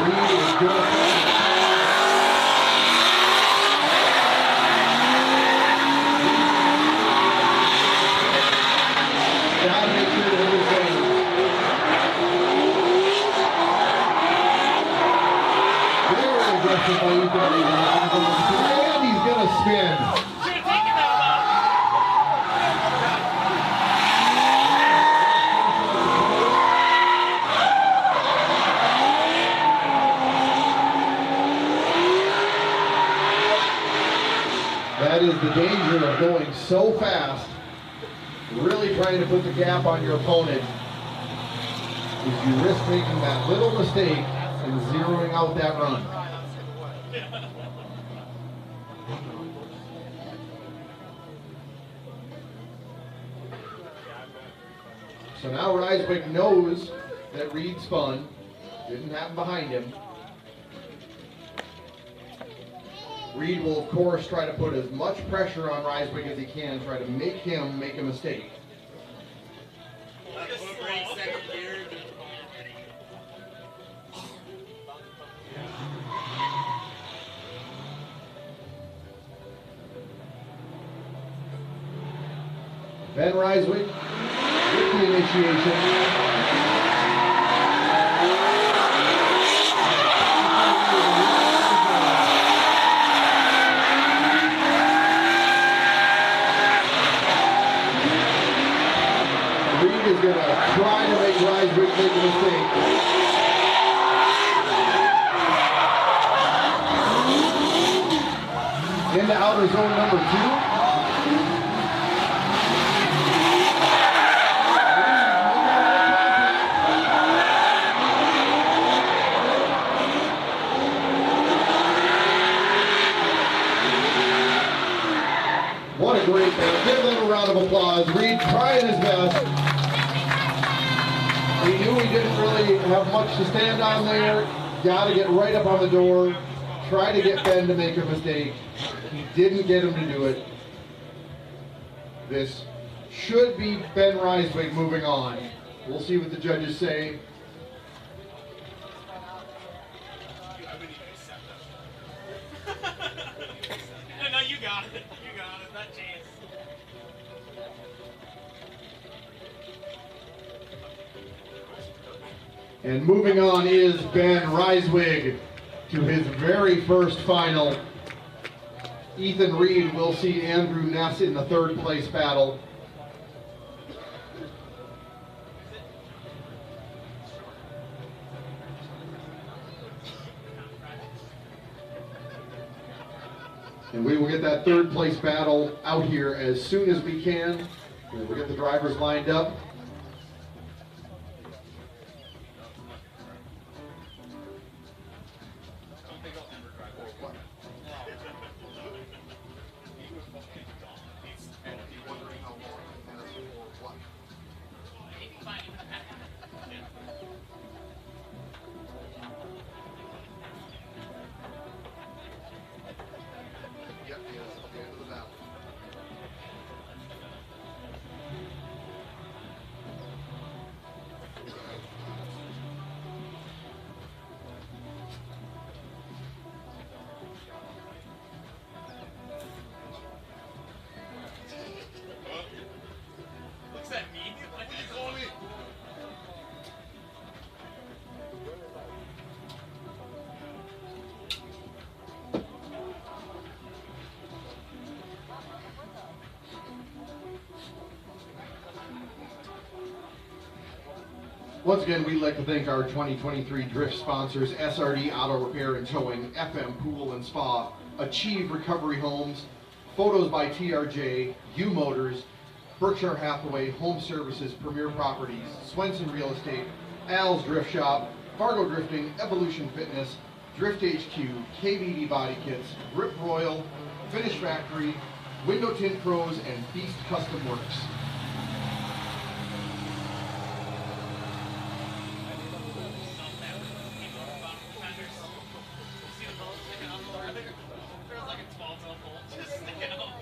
Reed is good. Gotta make sure that everything. Very aggressive by Ethan Reed. And he's gonna spin. Should have taken that That is the danger of going so fast. Really trying to put the gap on your opponent. Is you risk making that little mistake and zeroing out that run. So now Reiswig knows that Reed spun. Didn't happen behind him. Reed will, of course, try to put as much pressure on Reiswig as he can, try to make him make a mistake. Ben Reiswig with the initiation. Is going to try to make Reiswig make a mistake. Into outer zone number 2. What a great thing. Give them a round of applause. Reed trying his best. He knew he didn't really have much to stand on there. Got to get right up on the door. Try to get Ben to make a mistake. He didn't get him to do it. This should be Ben Reiswig moving on. We'll see what the judges say. And moving on is Ben Reiswig to his very first final. Ethan Reed will see Andrew Ness in the third place battle. And we will get that third place battle out here as soon as we can. We'll get the drivers lined up. Yep, he is at the end of the battle. Looks at me. Like, He's on me. Once again, we'd like to thank our 2023 Drift sponsors, SRD Auto Repair and Towing, FM Pool and Spa, Achieve Recovery Homes, Photos by TRJ, UMotors, Berkshire Hathaway, Home Services, Premier Properties, Swenson Real Estate, Al's Drift Shop, Fargo Drifting, Evolution Fitness, Drift HQ, KBD Body Kits, Grip Royal, Finish Factory, Window Tint Pros, and Feast Custom Works. See the bolt sticking out the leather? There was like a 12-12 bolt just sticking out.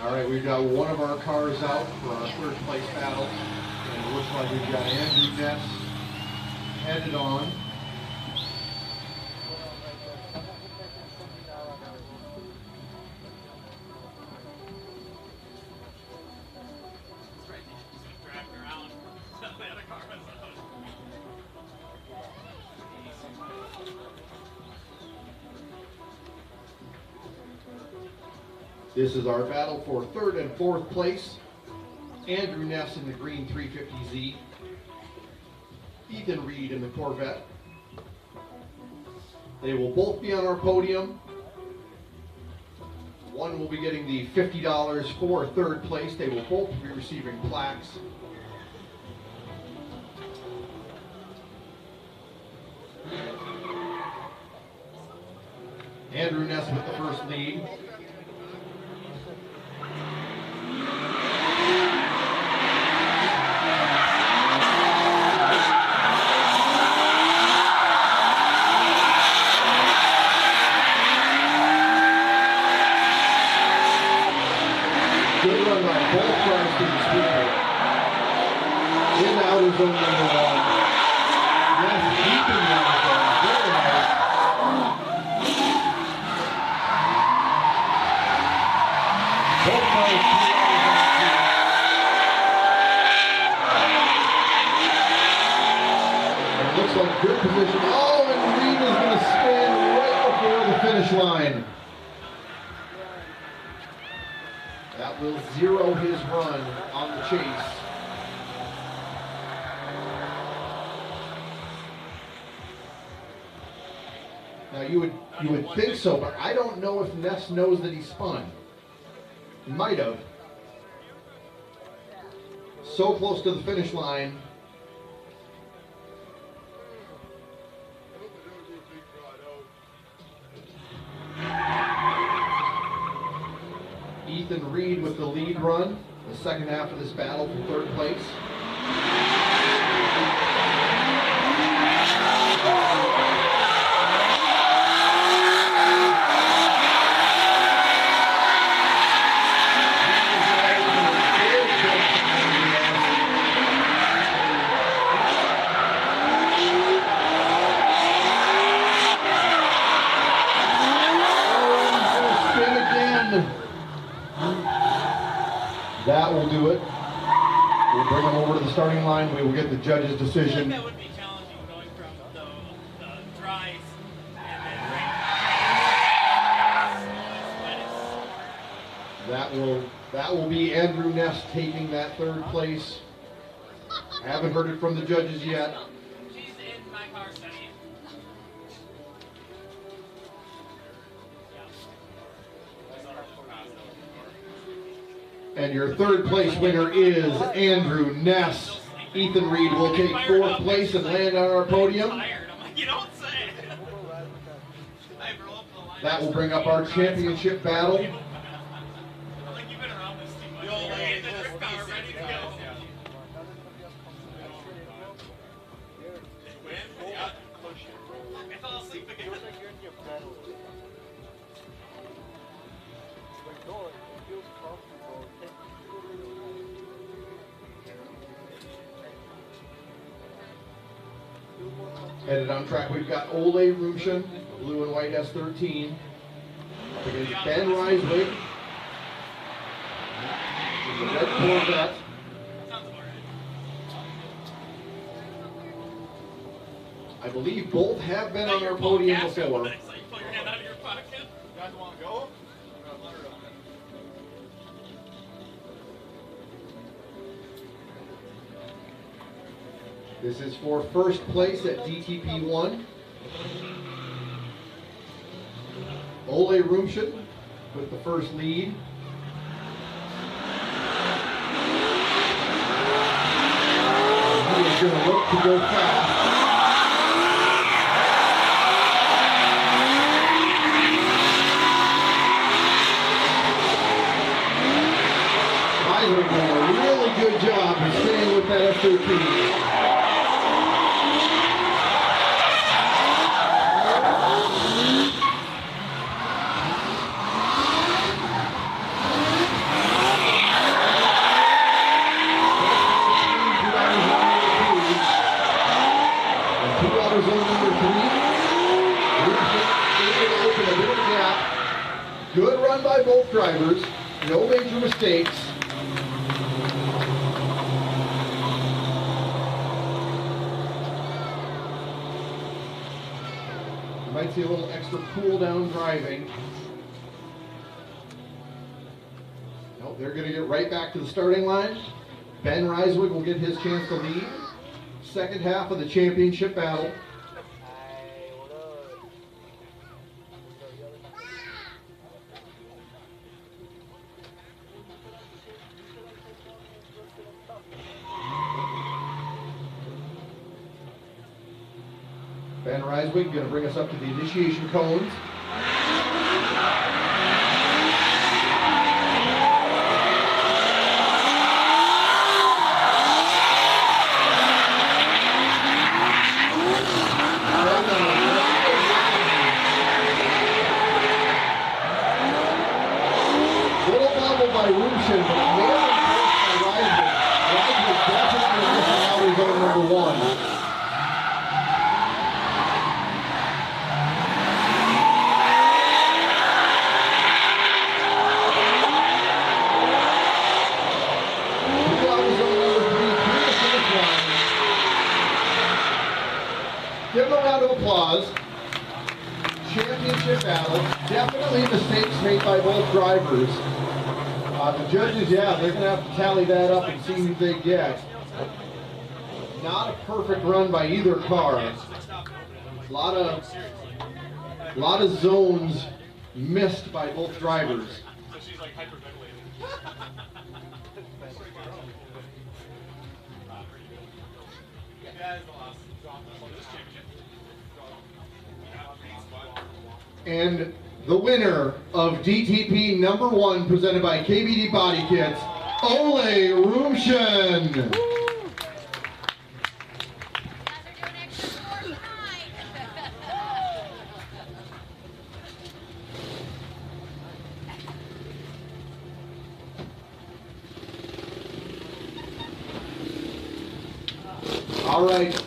All right, we've got one of our cars out for our third place battle. And it looks like we've got Andrew Ness headed on. That's right, you just dragged around. The other car was out. This is our battle for third and fourth place. Andrew Ness in the green 350Z. Ethan Reed in the Corvette. They will both be on our podium. One will be getting the $50 for third place. They will both be receiving plaques. Andrew Ness with the first lead. Good run by both cars to the speaker. In out is zone number one. Yes, keeping that zone. Very nice. Both cars 3 hours on 2. It looks like good position. Oh, and Reed is going to spin right before the finish line. That will zero his run on the chase. Now you would think so, but I don't know if Ness knows that he spun. He might have. So close to the finish line. Ethan Reed with the lead run, the second half of this battle for third place. run over to the starting line. We will get the judge's I think decision. that would be challenging going from the dries and then rain. That will be Andrew Ness taking that third place. I haven't heard it from the judges yet. She's in my car studying. And your third place winner is Andrew Ness. Ethan Reed will take fourth place and land on our podium. Tired. I'm like, you don't say. I roll up the line. That will bring up our championship battle. I'm like, you've been around this too much. You're in the drift car, ready to go. I fell asleep again. Headed on track, we've got Ole Rumshen, blue and white S13. Up against Ben Reiswig, in the red Corvette. Sounds about right. I believe both have been on our You're pulling podium gas out before. next, like, you pull your hand out of your pocket. You guys want to go? I'm gonna let her on it. This is for first place at DTP1. Ole Rumshen with the first lead. He is going to look to go fast. Reiswig doing a really good job of staying with that S13. Good run by both drivers, no major mistakes. You might see a little extra cool down driving. Nope, they're going to get right back to the starting line. Ben Reiswig will get his chance to lead. Second half of the championship battle. Ben Reiswig going to bring us up to the initiation cones. Little bobble by Rumshen, but nailed by Reiswig. Reiswig definitely missing out in zone number one. Give them a round of applause. Championship battle. Definitely mistakes made by both drivers. The judges, yeah, they're going to have to tally that up and see who they get. Not a perfect run by either car. A lot of zones missed by both drivers. So she's like hyperventilating. And the winner of DTP number 1, presented by KBD Body Kits, Ole Rumshen. You guys are doing extra score tonight. All right,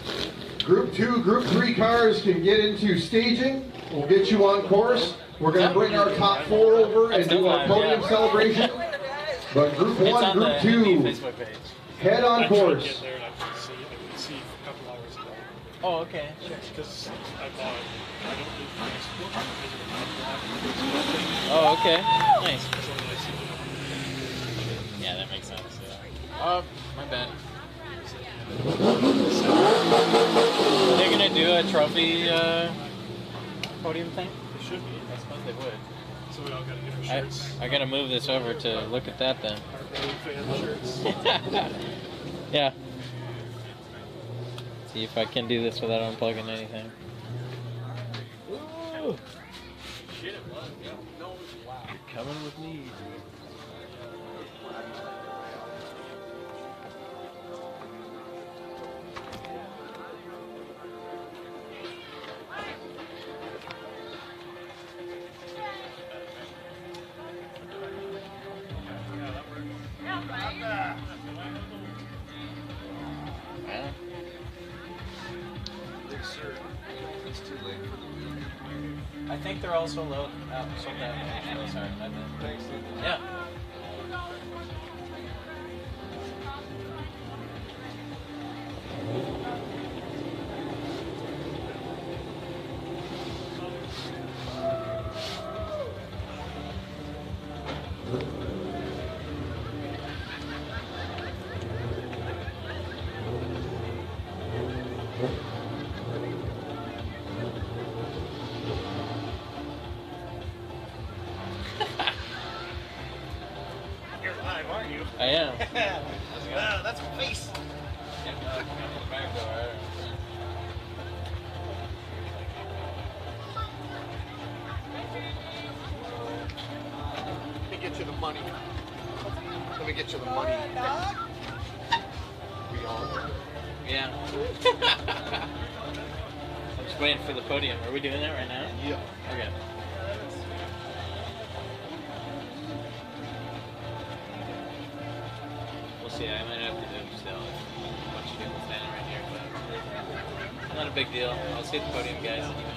Group 2, Group 3 cars can get into staging. We'll get you on course. We're going to bring our top 4 over and do our podium celebration. But Group 1, Group 2, Head on I tried to course. get there and I couldn't see a couple hours ago. Oh, okay. Sure. Because I bought, I don't do Facebook. Oh, okay. Nice. Because only I see the Yeah, that makes sense. Yeah. My bad. They're gonna do a trophy podium thing? They should be. I suppose they would. So we all gotta get our shirts. I gotta move this over to look at that then. Our road fan shirts. Yeah. See if I can do this without unplugging anything. Woo! Shit, it was. Yeah. No, wow. You're coming with me. Yeah. Yes, sir. It's too late for the wheel. I think they're also sold out. Oh, sorry. Thanks. Yeah. You're live, aren't you? I am. That's my face. Let me get you the money. Let me get you the money. We on? Yeah. I'm just waiting for the podium. Are we doing that right now? Yeah. Okay. We'll see. I might have to do still. A bunch of people standing right here, but not a big deal. I'll see the podium guys anyway.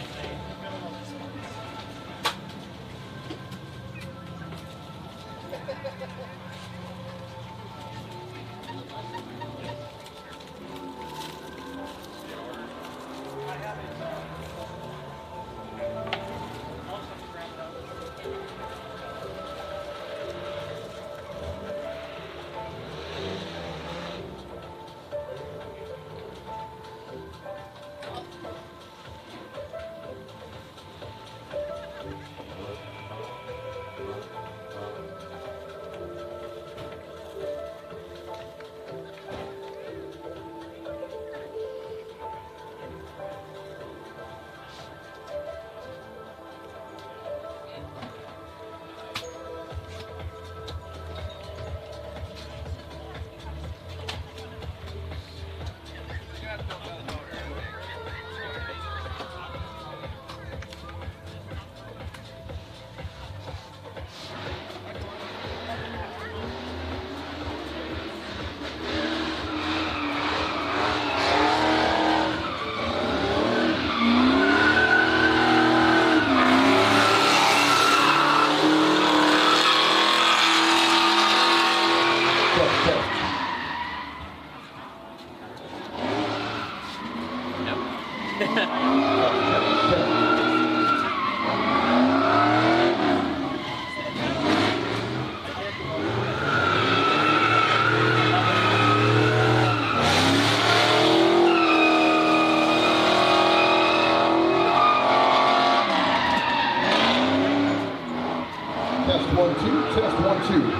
Test 1, 2. Test 1, 2.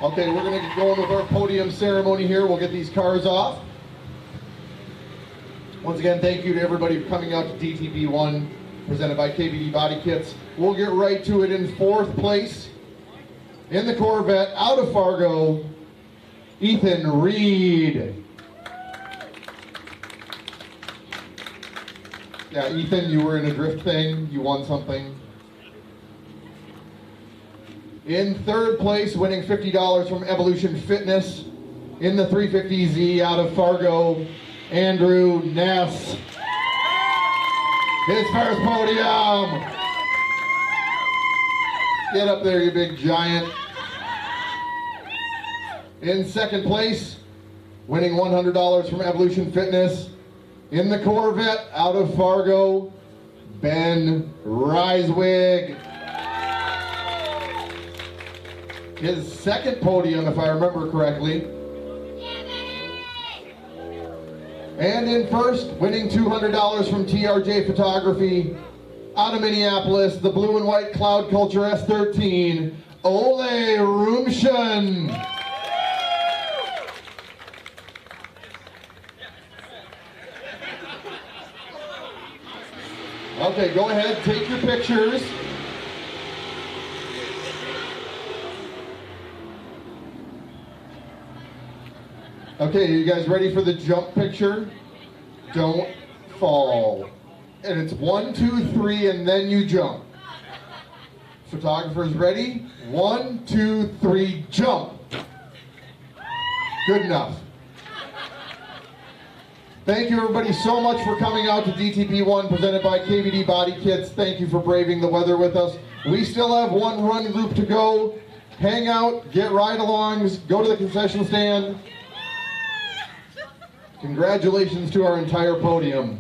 Okay, we're going to get going with our podium ceremony here. We'll get these cars off. Once again, thank you to everybody for coming out to DTP1, presented by KBD Body Kits. We'll get right to it. In fourth place, in the Corvette, out of Fargo, Ethan Reed. Yeah, Ethan, you were in a drift thing. You won something. In third place, winning $50 from Evolution Fitness, in the 350Z out of Fargo, Andrew Ness. His first podium. Get up there, you big giant. In second place, winning $100 from Evolution Fitness, in the Corvette out of Fargo, Ben Reiswig. His second podium, if I remember correctly. And in first, winning $200 from TRJ Photography, out of Minneapolis, the blue and white Cloud Culture S13, Ole Rumshen. Okay, go ahead, take your pictures. Okay, you guys ready for the jump picture? Don't fall. And it's 1, 2, 3, and then you jump. Photographers ready? 1, 2, 3, jump. Good enough. Thank you everybody so much for coming out to DTP1 presented by KBD Body Kits. Thank you for braving the weather with us. We still have one run group to go. Hang out, get ride-alongs, go to the concession stand. Congratulations to our entire podium.